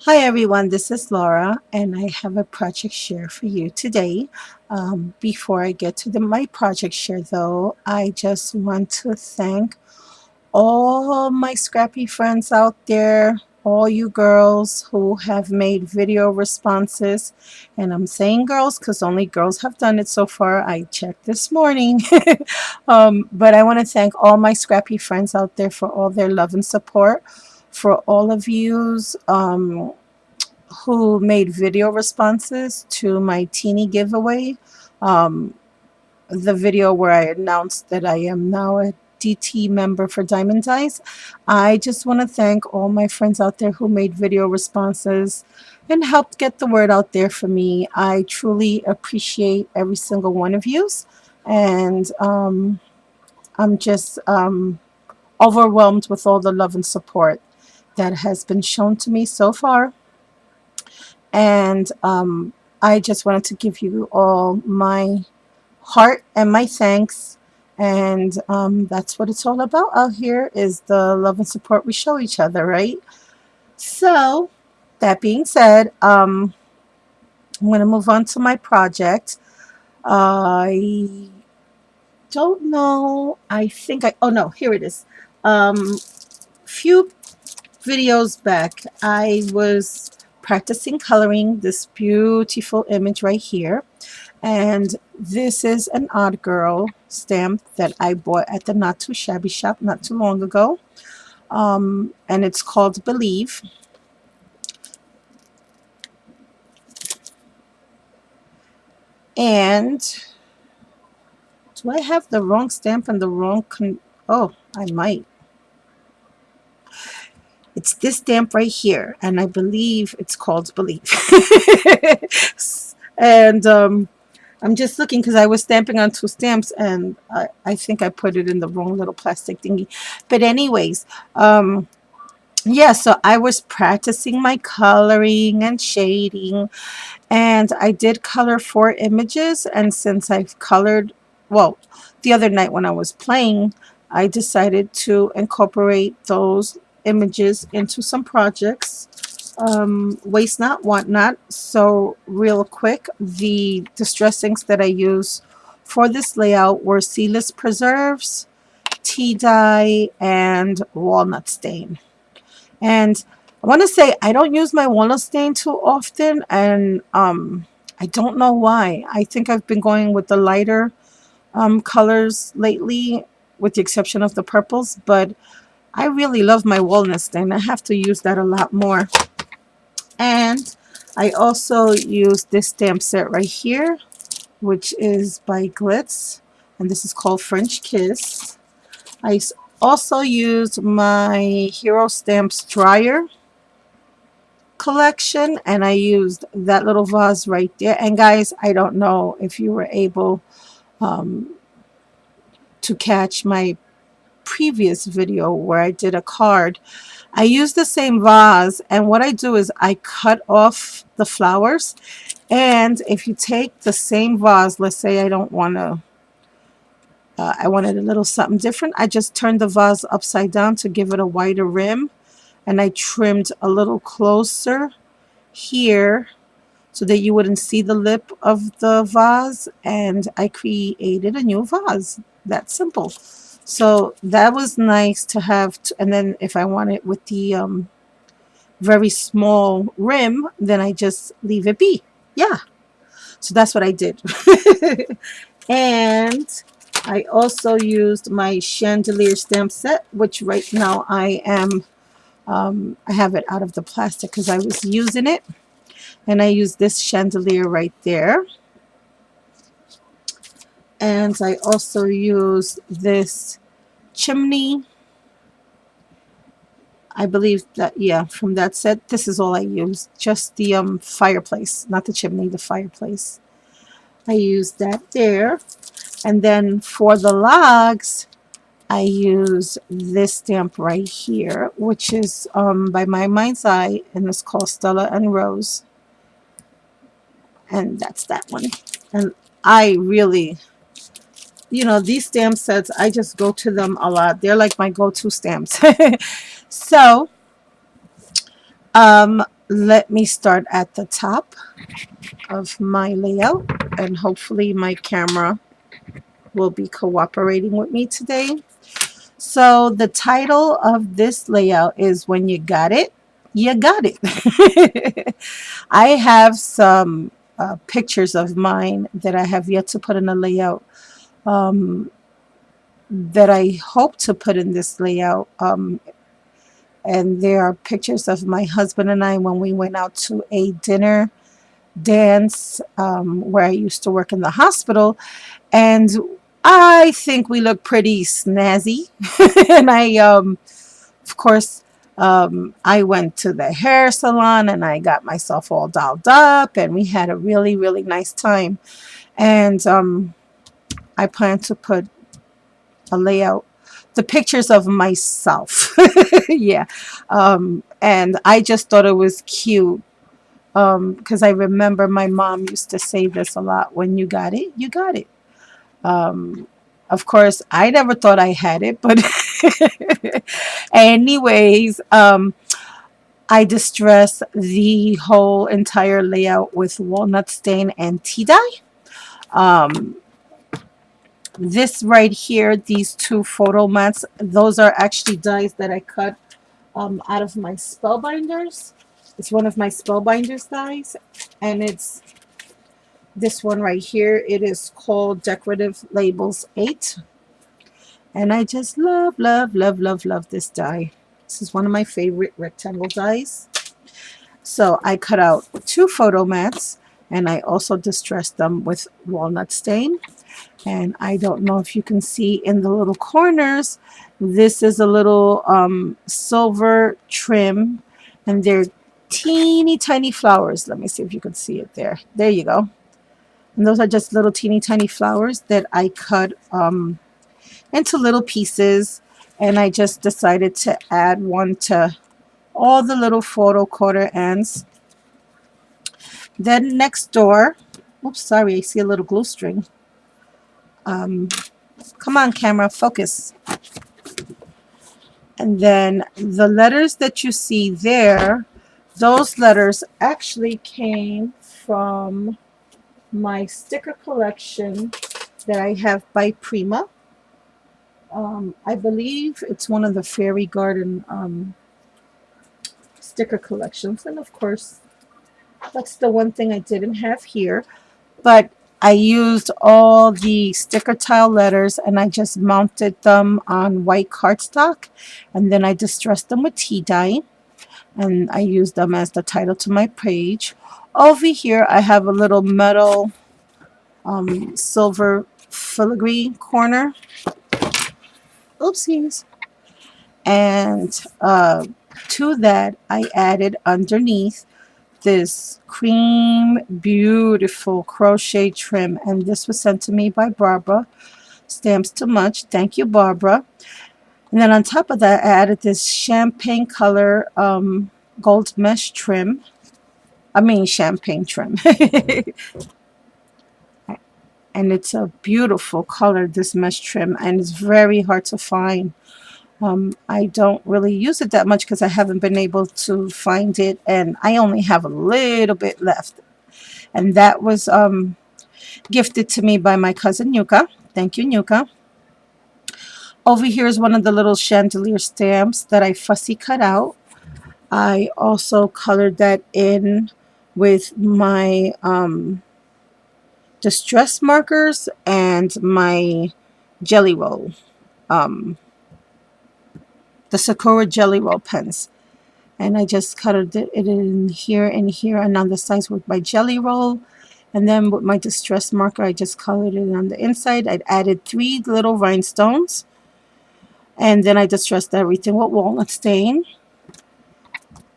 Hi everyone, this is Laura, and I have a project share for you today. Before I get to my project share, though, I just want to thank all my scrappy friends out there, all you girls who have made video responses. And I'm saying girls because only girls have done it so far. I checked this morning. But I want to thank all my scrappy friends out there for all their love and support. For all of yous who made video responses to my teeny giveaway, um, the video where I announced that I am now a DT member for Diamond Dice. I just want to thank all my friends out there who made video responses and helped get the word out there for me. I truly appreciate every single one of yous, and I'm just overwhelmed with all the love and support that has been shown to me so far. And I just wanted to give you all my heart and my thanks. And that's what it's all about out here is the love and support we show each other, right? So, that being said, I'm going to move on to my project. I don't know. I think oh no, here it is. Few videos back, I was practicing coloring this beautiful image right here. And this is an Odd Girl stamp that I bought at the Not Too Shabby Shop not too long ago. And it's called Believe. And do I have the wrong stamp and the wrong... oh, I might. It's this stamp right here. And I believe it's called Believe. And I'm just looking because I was stamping on two stamps and I think I put it in the wrong little plastic thingy. But anyways, yeah, so I was practicing my coloring and shading, and I did color 4 images. And since I've colored, well, the other night when I was playing, I decided to incorporate those images into some projects. Waste not, want not. So, real quick, the distress inks that I use for this layout were Sealess Preserves, Tea Dye, and Walnut Stain. And I want to say I don't use my walnut stain too often, and I don't know why. I think I've been going with the lighter colors lately, with the exception of the purples. But I really love my walnut stain. I have to use that a lot more. And I also use this stamp set right here, which is by Glitz, and this is called French Kiss. I also used my Hero Stamps dryer collection, and I used that little vase right there. And guys, I don't know if you were able um, to catch my previous video where I did a card. I use the same vase, and what I do is I cut off the flowers. And if you take the same vase, let's say I don't want to, I wanted a little something different, I just turned the vase upside down to give it a wider rim, and I trimmed a little closer here so that you wouldn't see the lip of the vase, and I created a new vase. That's simple. So that was nice to have. And then if I want it with the very small rim, then I just leave it be. Yeah. So that's what I did. And I also used my chandelier stamp set, which right now I have it out of the plastic because I was using it. And I use this chandelier right there. And I also use this chimney. I believe that, yeah, from that set, this is all I use. Just the fireplace, not the chimney, the fireplace. I use that there. And then for the logs, I use this stamp right here, which is by My Mind's Eye, and it's called Stella and Rose. And that's that one. And I really, these stamp sets, I just go to them a lot. They're like my go-to stamps. So, let me start at the top of my layout, and hopefully my camera will be cooperating with me today. So the title of this layout is When You Got It, You Got It. I have some pictures of mine that I have yet to put in a layout, um, that I hope to put in this layout. And there are pictures of my husband and I when we went out to a dinner dance, where I used to work in the hospital. And I think we look pretty snazzy. And of course, I went to the hair salon and I got myself all dolled up, and we had a really, really nice time. And I plan to put a layout, the pictures of myself. Yeah. And I just thought it was cute, because I remember my mom used to say this a lot: when you got it, you got it. Um, of course, I never thought I had it, but anyways, I distress the whole entire layout with walnut stain and tea dye. Um, this right here, these two photo mats, those are actually dies that I cut out of my spellbinders. It's one of my spellbinders dies, and it's this one right here. It is called Decorative Labels 8. And I just love, love, love, love, love this die. This is one of my favorite rectangle dies. So I cut out two photo mats, and I also distressed them with walnut stain. And I don't know if you can see in the little corners, this is a little silver trim, and they're teeny tiny flowers. Let me see if you can see it there. There you go. And those are just little teeny tiny flowers that I cut into little pieces. And I just decided to add one to all the little photo quarter ends. Then next door, oops, sorry, I see a little glue string. Come on, camera, focus. And then the letters that you see there, those letters actually came from my sticker collection that I have by Prima. I believe it's one of the Fairy Garden sticker collections. And of course, that's the one thing I didn't have here. But I used all the sticker tile letters and I just mounted them on white cardstock. And then I distressed them with tea dye. And I used them as the title to my page. Over here, I have a little metal silver filigree corner. Oopsies. And to that, I added underneath this cream beautiful crochet trim, and this was sent to me by Barbara. Stamps too much. Thank you, Barbara. And then on top of that, I added this champagne color gold mesh trim. I mean champagne trim. And it's a beautiful color, this mesh trim, and it's very hard to find. I don't really use it that much because I haven't been able to find it, and I only have a little bit left. And that was gifted to me by my cousin Nuka. Thank you, Nuka. Over here is one of the little chandelier stamps that I fussy cut out. I also colored that in with my distress markers and my jelly roll, um, the Sakura jelly roll pens. And I just colored it in here and here and on the sides with my jelly roll. And then with my distress marker, I just colored it on the inside. I added 3 little rhinestones. And then I distressed everything with walnut stain.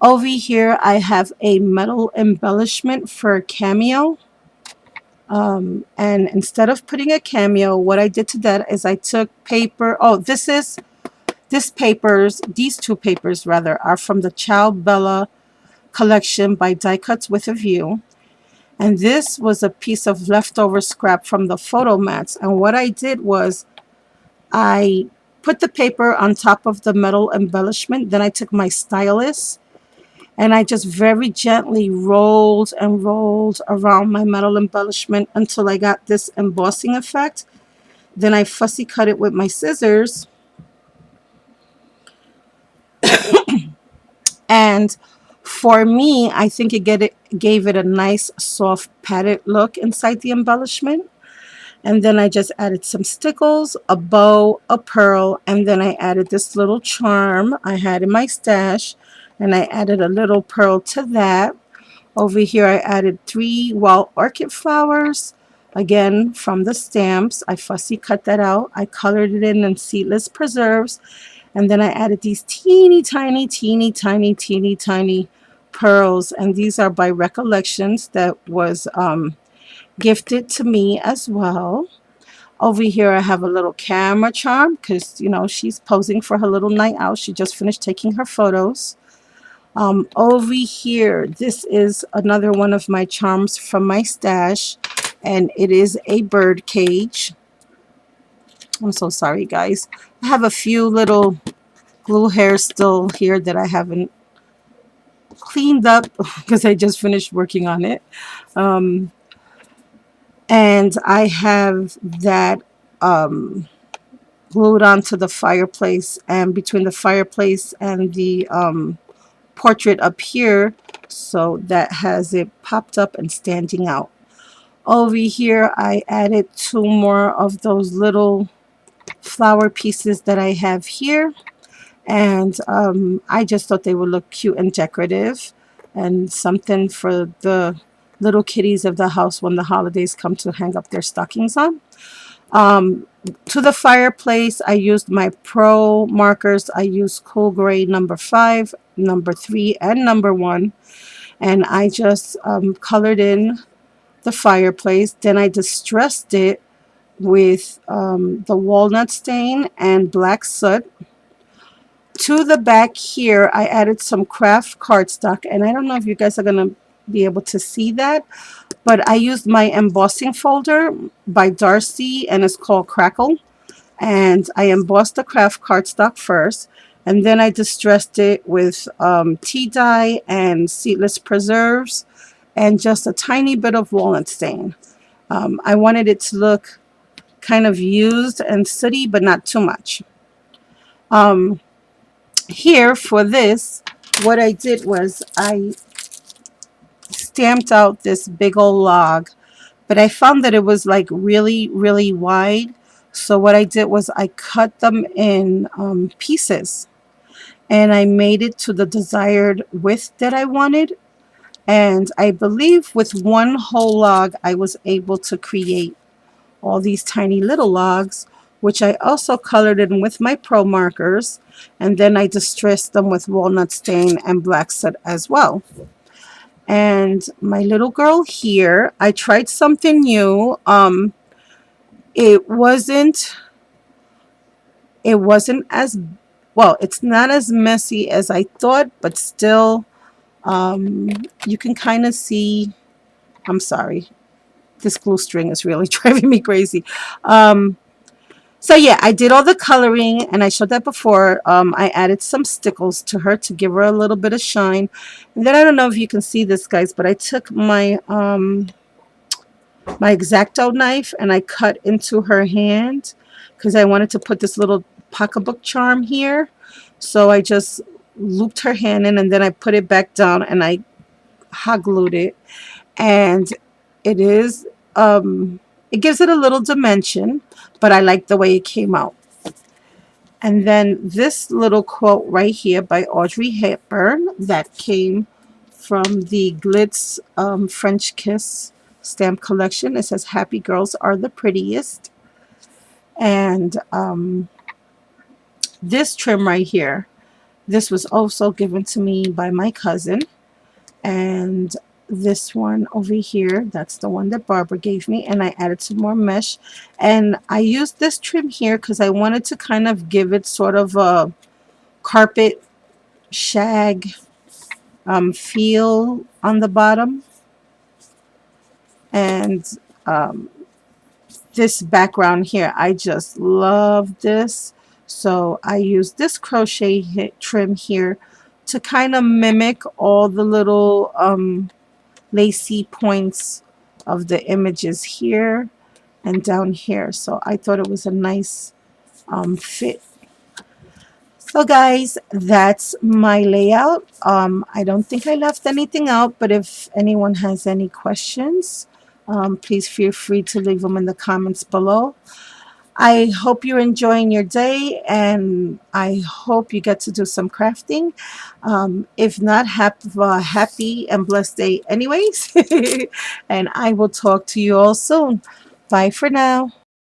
Over here, I have a metal embellishment for a cameo. And instead of putting a cameo, what I did to that is I took paper. Oh, these two papers rather, are from the Ciao Bella collection by Die Cuts with a View. And this was a piece of leftover scrap from the photo mats. And what I did was I put the paper on top of the metal embellishment. Then I took my stylus And I just very gently rolled and rolled around my metal embellishment until I got this embossing effect. Then I fussy cut it with my scissors, and for me, I think it gave it a nice soft padded look inside the embellishment. And then I just added some stickles, a bow, a pearl, and then I added this little charm I had in my stash, and I added a little pearl to that. Over here I added 3 wild orchid flowers, again from the stamps. I fussy cut that out. I colored it in seedless preserves, and then I added these teeny tiny pearls, and these are by Recollections that was gifted to me as well. Over here, I have a little camera charm because, she's posing for her little night out. She just finished taking her photos. Over here, this is another one of my charms from my stash, and it is a bird cage. I'm so sorry, guys. I have a few little glue hairs still here that I haven't cleaned up because I just finished working on it. Um, and I have that glued onto the fireplace, and between the fireplace and the portrait up here, so that has it popped up and standing out. Over here I added 2 more of those little flower pieces that I have here, and I just thought they would look cute and decorative, and something for the little kitties of the house when the holidays come to hang up their stockings on. Um, to the fireplace, I used my Pro markers. I used Cool Gray number 5, number 3, and number 1. And I just colored in the fireplace. Then I distressed it with the walnut stain and black soot. To the back here, I added some craft cardstock. And I don't know if you guys are going to be able to see that, but I used my embossing folder by Darcy, and it's called Crackle. And I embossed the craft cardstock first, and then I distressed it with tea dye and seedless preserves and just a tiny bit of walnut stain. I wanted it to look kind of used and sooty, but not too much. Um, Here for this, what I did was I stamped out this big old log, but I found that it was like really, really wide. So what I did was I cut them in pieces, and I made it to the desired width that I wanted. And I believe with one whole log, I was able to create all these tiny little logs, which I also colored in with my Pro markers. And then I distressed them with walnut stain and black soot as well. And my little girl here, I tried something new. It wasn't it wasn't as well, it's not as messy as I thought, but still, um, you can kind of see. I'm sorry, this glue string is really driving me crazy. Um, so yeah, I did all the coloring, and I showed that before. I added some stickles to her to give her a little bit of shine. And then I don't know if you can see this, guys, but I took my X-Acto knife and I cut into her hand because I wanted to put this little pocketbook charm here. So I just looped her hand in, and then I put it back down, and I hot glued it. And it is, it gives it a little dimension, but I like the way it came out. And then this little quote right here by Audrey Hepburn that came from the Glitz French Kiss stamp collection. It says, "Happy girls are the prettiest." And this trim right here, this was also given to me by my cousin. And this one over here, that's the one that Barbara gave me, and I added some more mesh. And I used this trim here because I wanted to kind of give it sort of a carpet shag feel on the bottom. And um, this background here, I just love this. So I used this crochet trim here to kind of mimic all the little lacy points of the images here and down here. So I thought it was a nice fit. So guys, that's my layout. I don't think I left anything out, but if anyone has any questions, please feel free to leave them in the comments below. I hope you're enjoying your day, and I hope you get to do some crafting. If not, have a happy and blessed day anyways. And I will talk to you all soon. Bye for now.